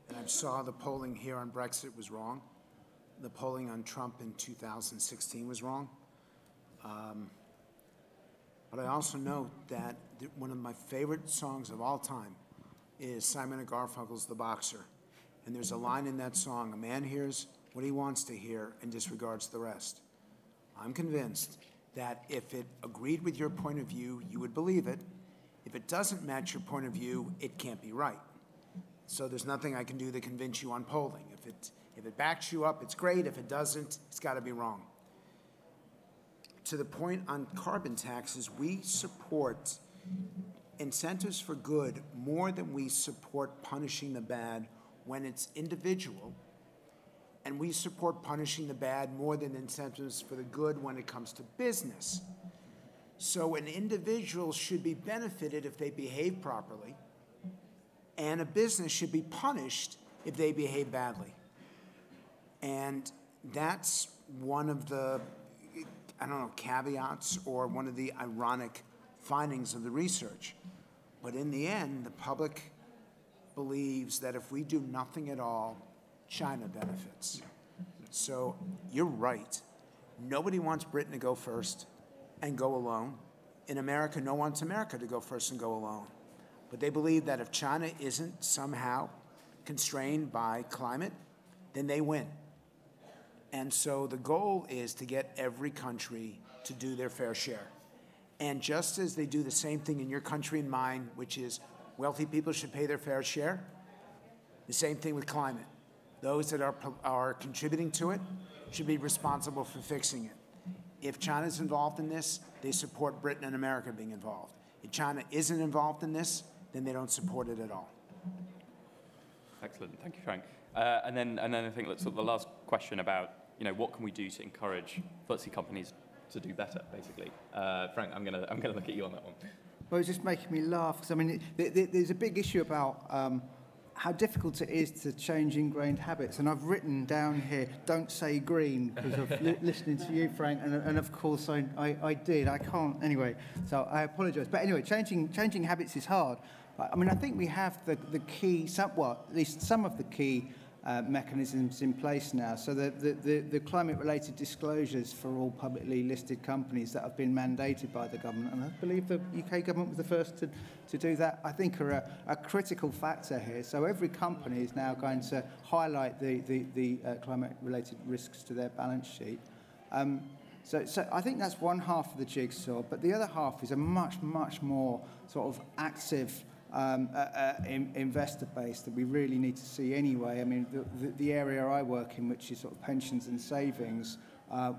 And I saw the polling here on Brexit was wrong. The polling on Trump in 2016 was wrong. But I also note that one of my favorite songs of all time is Simon & Garfunkel's The Boxer. And there's a line in that song, a man hears what he wants to hear and disregards the rest. I'm convinced that if it agreed with your point of view, you would believe it. If it doesn't match your point of view, it can't be right. So there's nothing I can do to convince you on polling. If it backs you up, it's great. If it doesn't, it's got to be wrong. To the point on carbon taxes, we support incentives for good more than we support punishing the bad when it's individual. And we support punishing the bad more than incentives for the good when it comes to business. So an individual should be benefited if they behave properly, and a business should be punished if they behave badly. And that's one of the, I don't know, caveats or one of the ironic findings of the research. But in the end, the public believes that if we do nothing at all, China benefits. So you're right. Nobody wants Britain to go first and go alone. In America, no one wants America to go first and go alone. But they believe that if China isn't somehow constrained by climate, then they win. And so the goal is to get every country to do their fair share. And just as they do the same thing in your country and mine, which is wealthy people should pay their fair share, the same thing with climate. Those that are contributing to it should be responsible for fixing it. If China's involved in this, they support Britain and America being involved. If China isn't involved in this, then they don't support it at all. Excellent, thank you, Frank. And then I think that's the last question about, what can we do to encourage FTSE companies to do better, basically. Frank, I'm gonna look at you on that one. Well, it's just making me laugh because I mean, there's a big issue about how difficult it is to change ingrained habits, and I've written down here, "Don't say green," because of listening to you, Frank, and of course I did. I can't anyway, so I apologise. But anyway, changing habits is hard. I mean, I think we have the key, at least some of the key mechanisms in place now. So the climate-related disclosures for all publicly listed companies that have been mandated by the government, and I believe the UK government was the first to do that, I think are a critical factor here. So every company is now going to highlight the climate-related risks to their balance sheet. So I think that's one half of the jigsaw, but the other half is a much more sort of active investor base that we really need to see anyway. I mean, the area I work in, which is sort of pensions and savings,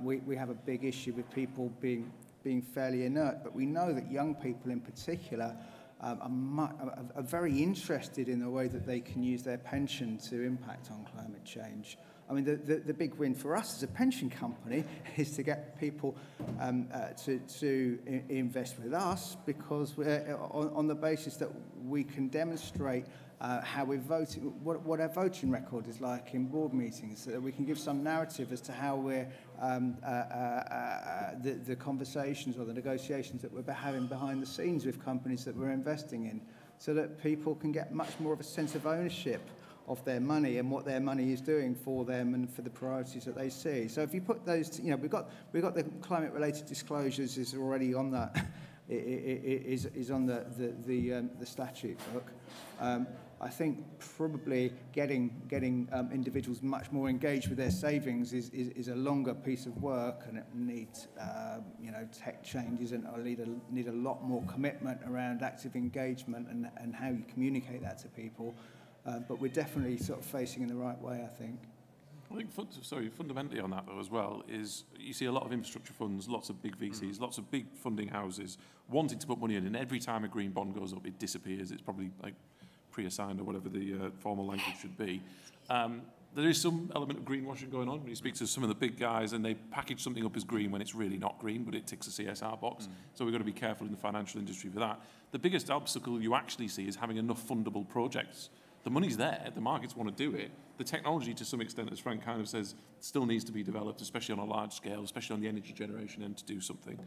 we have a big issue with people being fairly inert, but we know that young people in particular are very interested in the way that they can use their pension to impact on climate change. I mean, the big win for us as a pension company is to get people to invest with us, because we're on the basis that we can demonstrate how we're voting, what our voting record is like in board meetings, so that we can give some narrative as to how we're the conversations or the negotiations that we're having behind the scenes with companies that we're investing in, so that people can get much more of a sense of ownership their money and what their money is doing for them and for the priorities that they see. So if you put those, we've got the climate-related disclosures is already on that, is on the statute book. I think probably getting individuals much more engaged with their savings is a longer piece of work, and it needs tech changes, and it'll need a lot more commitment around active engagement and how you communicate that to people. But we're definitely sort of facing in the right way, I think. I think, fundamentally on that, though, as well, is you see a lot of infrastructure funds, lots of big VCs, lots of big funding houses wanting to put money in, and every time a green bond goes up, it disappears. It's probably like pre-assigned or whatever the formal language should be. There is some element of greenwashing going on. When you speak to some of the big guys and they package something up as green when it's really not green, but it ticks a CSR box. So we've got to be careful in the financial industry for that. The biggest obstacle you actually see is having enough fundable projects. The money's there, the markets want to do it. The technology, to some extent, as Frank kind of says, still needs to be developed, especially on a large scale, especially on the energy generation end, to do something.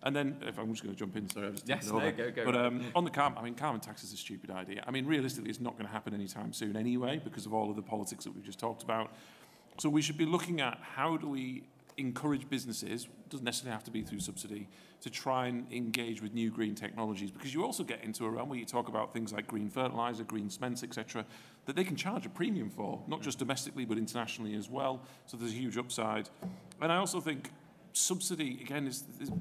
And then, if I'm just going to jump in, sorry, I'm just taking over. Go. But on the carbon tax is a stupid idea. I mean, realistically, it's not going to happen anytime soon anyway, because of all of the politics that we've just talked about. So we should be looking at how do we encourage businesses, doesn't necessarily have to be through subsidy, to try and engage with new green technologies, because you also get into a realm where you talk about things like green fertilizer, green cements, etc., that they can charge a premium for, not just domestically but internationally as well. So there's a huge upside. And I also think subsidy, again,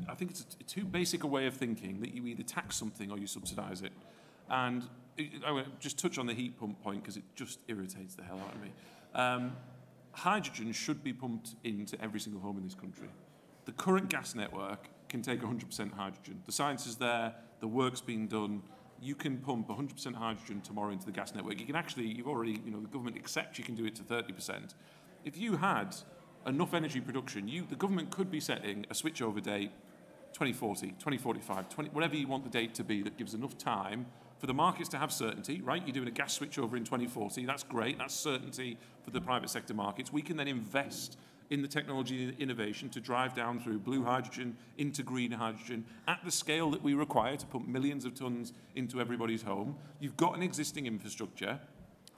I think it's too basic a way of thinking that you either tax something or you subsidise it. And I will just touch on the heat pump point because it just irritates the hell out of me. Hydrogen should be pumped into every single home in this country. The current gas network can take 100% hydrogen. The science is there, the work's being done. You can pump 100% hydrogen tomorrow into the gas network. You can actually, you've already, the government accepts you can do it to 30%. If you had enough energy production, the government could be setting a switchover date 2040, 2045, whatever you want the date to be that gives enough time for the markets to have certainty, right? You're doing a gas switchover in 2040, that's great, that's certainty for the private sector markets. We can then invest in the technology and innovation to drive down through blue hydrogen into green hydrogen at the scale that we require to pump millions of tons into everybody's home. You've got an existing infrastructure.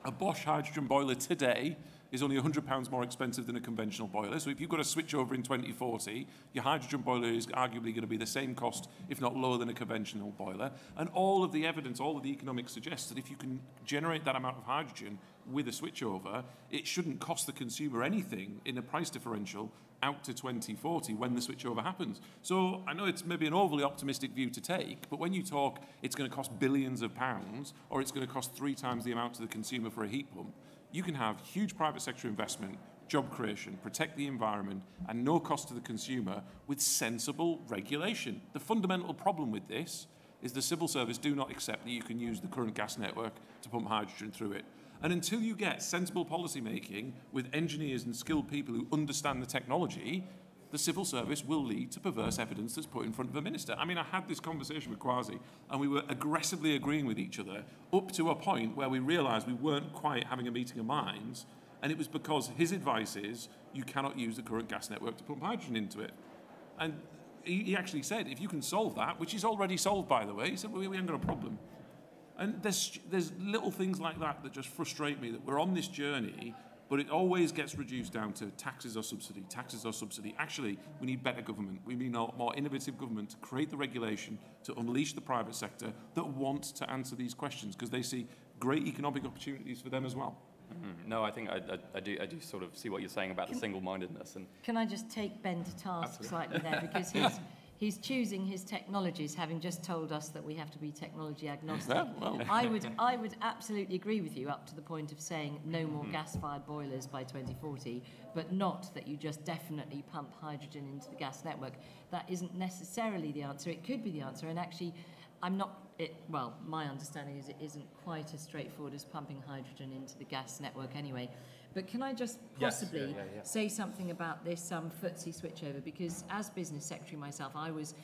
A Bosch hydrogen boiler today is only £100 more expensive than a conventional boiler. So if you've got a switch over in 2040, your hydrogen boiler is arguably going to be the same cost, if not lower than a conventional boiler. And all of the evidence, all of the economics suggests that if you can generate that amount of hydrogen with a switchover, it shouldn't cost the consumer anything in a price differential out to 2040 when the switchover happens. So I know it's maybe an overly optimistic view to take, but when you talk it's going to cost billions of pounds or it's going to cost 3 times the amount to the consumer for a heat pump, you can have huge private sector investment, job creation, protect the environment, and no cost to the consumer with sensible regulation. The fundamental problem with this is the civil service do not accept that you can use the current gas network to pump hydrogen through it. And until you get sensible policy making with engineers and skilled people who understand the technology, the civil service will lead to perverse evidence that's put in front of a minister. I mean, I had this conversation with Kwasi, and we were aggressively agreeing with each other up to a point where we realised we weren't quite having a meeting of minds, and it was because his advice is you cannot use the current gas network to pump hydrogen into it. And he actually said, if you can solve that, which is already solved, by the way, he said, well, we haven't got a problem. And there's little things like that that just frustrate me, that we're on this journey, but it always gets reduced down to taxes or subsidy, taxes or subsidy. Actually, we need better government. We need more innovative government to create the regulation, to unleash the private sector that wants to answer these questions because they see great economic opportunities for them as well. No, I think I do sort of see what you're saying about the single-mindedness. And can I just take Ben to task slightly there, because he's choosing his technologies, having just told us that we have to be technology agnostic. Yeah, well. I would absolutely agree with you up to the point of saying no more gas-fired boilers by 2040, but not that you just definitely pump hydrogen into the gas network. That isn't necessarily the answer. It could be the answer, and actually, my understanding is it isn't quite as straightforward as pumping hydrogen into the gas network anyway. But can I just possibly say something about this FTSE switchover? Because as business secretary myself, I was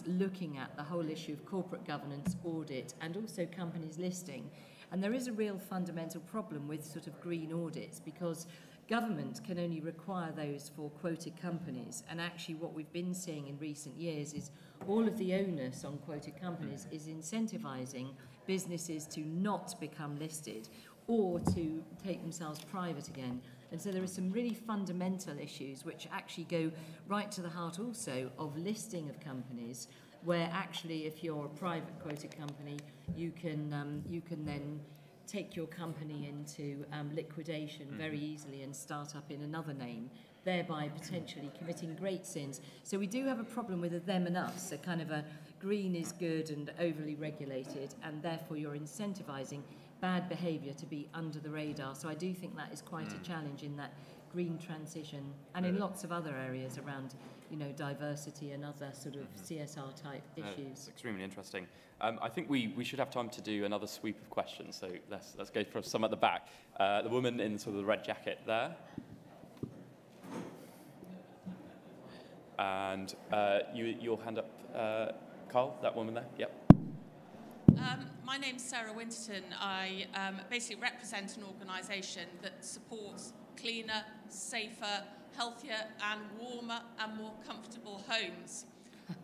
looking at the whole issue of corporate governance, audit, and also companies listing. And there is a real fundamental problem with sort of green audits, because government can only require those for quoted companies. And actually what we've been seeing in recent years is all of the onus on quoted companies is incentivising businesses to not become listed or to take themselves private again. And so there are some really fundamental issues which actually go right to the heart also of listing of companies, where actually if you're a private quoted company, you can then take your company into liquidation very easily and start up in another name, thereby potentially committing great sins. So we do have a problem with a them and us, a kind of a green is good and overly regulated, and therefore you're incentivizing bad behaviour to be under the radar. So I do think that is quite a challenge in that green transition and in lots of other areas around, you know, diversity and other sort of CSR type issues. It's extremely interesting. I think we should have time to do another sweep of questions, so let's go for some at the back. The woman in sort of the red jacket there. And your hand up, Carl, that woman there, yep. My name's Sarah Winterton. I basically represent an organisation that supports cleaner, safer, healthier and warmer and more comfortable homes.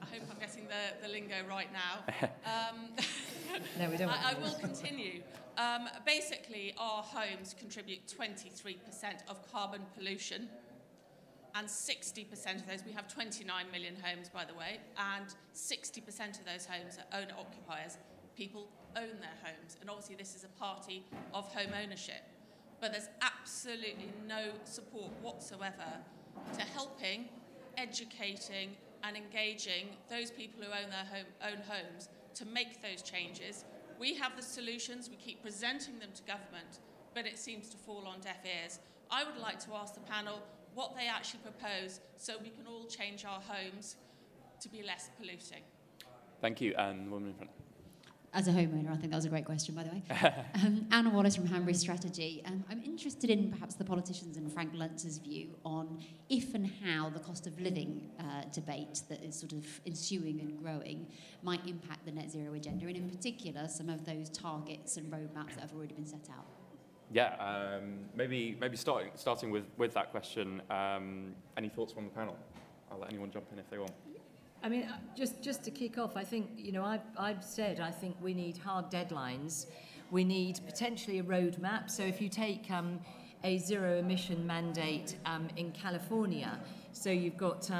I hope I'm getting the lingo right now. No, we don't. I will continue. Basically, our homes contribute 23% of carbon pollution, and 60% of those, we have 29 million homes, by the way, and 60% of those homes are owner-occupiers. People own their homes, and obviously this is a party of home ownership. But there's absolutely no support whatsoever to helping, educating, and engaging those people who own their own homes to make those changes. We have the solutions, we keep presenting them to government, but it seems to fall on deaf ears. I would like to ask the panel what they actually propose so we can all change our homes to be less polluting. Thank you, and woman in front. As a homeowner, I think that was a great question, by the way. Anna Wallace from Hanbury Strategy. I'm interested in perhaps the politicians and Frank Luntz's view on if and how the cost of living debate that is sort of ensuing and growing might impact the net zero agenda, and in particular some of those targets and roadmaps that have already been set out. Yeah, maybe starting with that question. Any thoughts from the panel? I'll let anyone jump in if they want. I mean, just to kick off, I think, you know, I've said I think we need hard deadlines. We need potentially a roadmap. So if you take a zero emission mandate in California, so you've got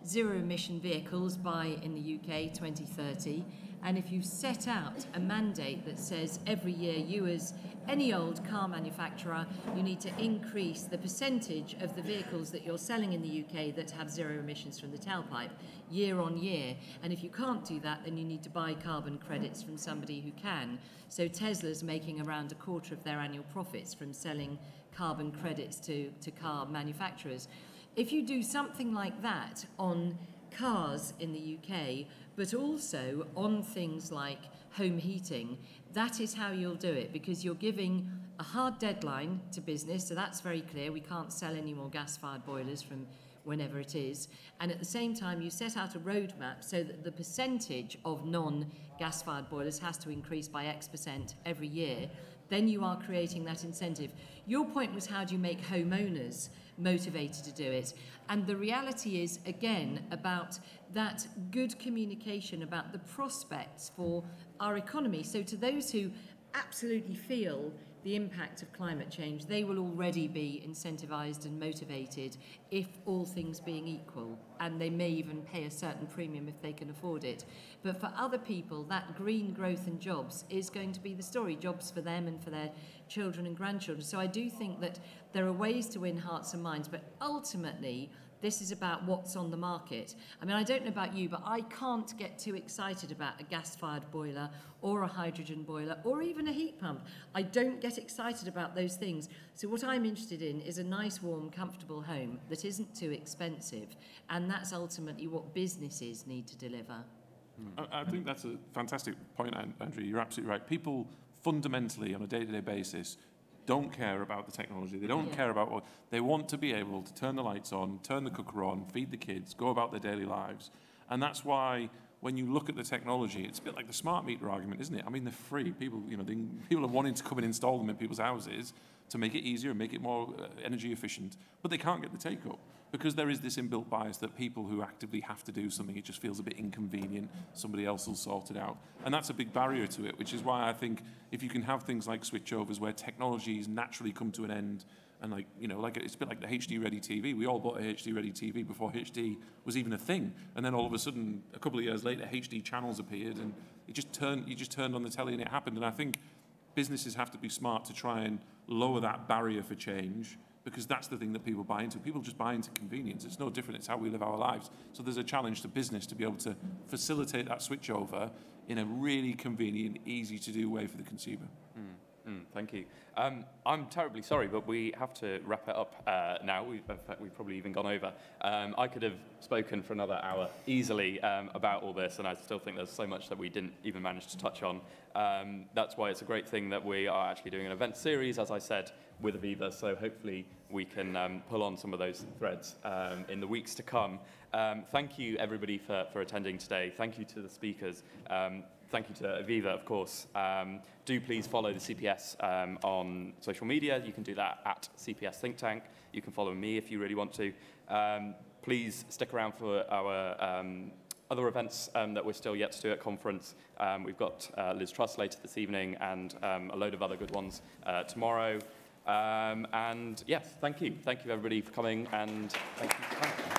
zero emission vehicles by, in the UK, 2030. And if you set out a mandate that says every year you as any old car manufacturer, you need to increase the percentage of the vehicles that you're selling in the UK that have zero emissions from the tailpipe year on year. And if you can't do that, then you need to buy carbon credits from somebody who can. So Tesla's making around a quarter of their annual profits from selling carbon credits to car manufacturers. If you do something like that on cars in the UK, but also on things like home heating, that is how you'll do it, because you're giving a hard deadline to business, so that's very clear. We can't sell any more gas-fired boilers from whenever it is. And at the same time, you set out a roadmap so that the percentage of non-gas-fired boilers has to increase by X% every year. Then you are creating that incentive. Your point was, how do you make homeowners motivated to do it? And the reality is, again, about that good communication about the prospects for our economy. So to those who absolutely feel the impact of climate change, they will already be incentivized and motivated if all things being equal, and they may even pay a certain premium if they can afford it. But for other people, that green growth and jobs is going to be the story, jobs for them and for their children and grandchildren. So I do think that there are ways to win hearts and minds, but ultimately this is about what's on the market. I mean, I don't know about you, but I can't get too excited about a gas-fired boiler or a hydrogen boiler or even a heat pump. I don't get excited about those things. So what I'm interested in is a nice, warm, comfortable home that isn't too expensive. And that's ultimately what businesses need to deliver. I think that's a fantastic point, Andrew. You're absolutely right. People fundamentally, on a day-to-day basis, don't care about the technology. They don't care about what they want to be able to turn the lights on, turn the cooker on, feed the kids, go about their daily lives. And that's why when you look at the technology, it's a bit like the smart meter argument, isn't it? I mean, they're free. People, people are wanting to come and install them in people's houses to make it easier and make it more energy efficient, but they can't get the take-up. because there is this inbuilt bias that people who actively have to do something, it just feels a bit inconvenient, somebody else will sort it out. And that's a big barrier to it, which is why I think if you can have things like switchovers where technologies naturally come to an end, and like, you know, like it's a bit like the HD-ready TV. We all bought a HD-ready TV before HD was even a thing. And then all of a sudden, a couple of years later, HD channels appeared, and you just turned on the telly and it happened. And I think businesses have to be smart to try and lower that barrier for change, because that's the thing that people buy into. People just buy into convenience. It's no different. It's how we live our lives. So there's a challenge to business to be able to facilitate that switchover in a really convenient, easy-to-do way for the consumer. Thank you. I'm terribly sorry, but we have to wrap it up now. In fact, we've probably even gone over. I could have spoken for another hour easily about all this, and I still think there's so much that we didn't even manage to touch on. That's why it's a great thing that we are actually doing an event series, as I said, with Aviva, so hopefully we can pull on some of those threads in the weeks to come. Thank you, everybody, for attending today. Thank you to the speakers. Thank you to Aviva, of course. Do please follow the CPS on social media. You can do that at CPS Think Tank. You can follow me if you really want to. Please stick around for our other events that we're still yet to do at conference. We've got Liz Truss later this evening and a load of other good ones tomorrow. And yes, thank you. Thank you, everybody, for coming, and thank you for coming.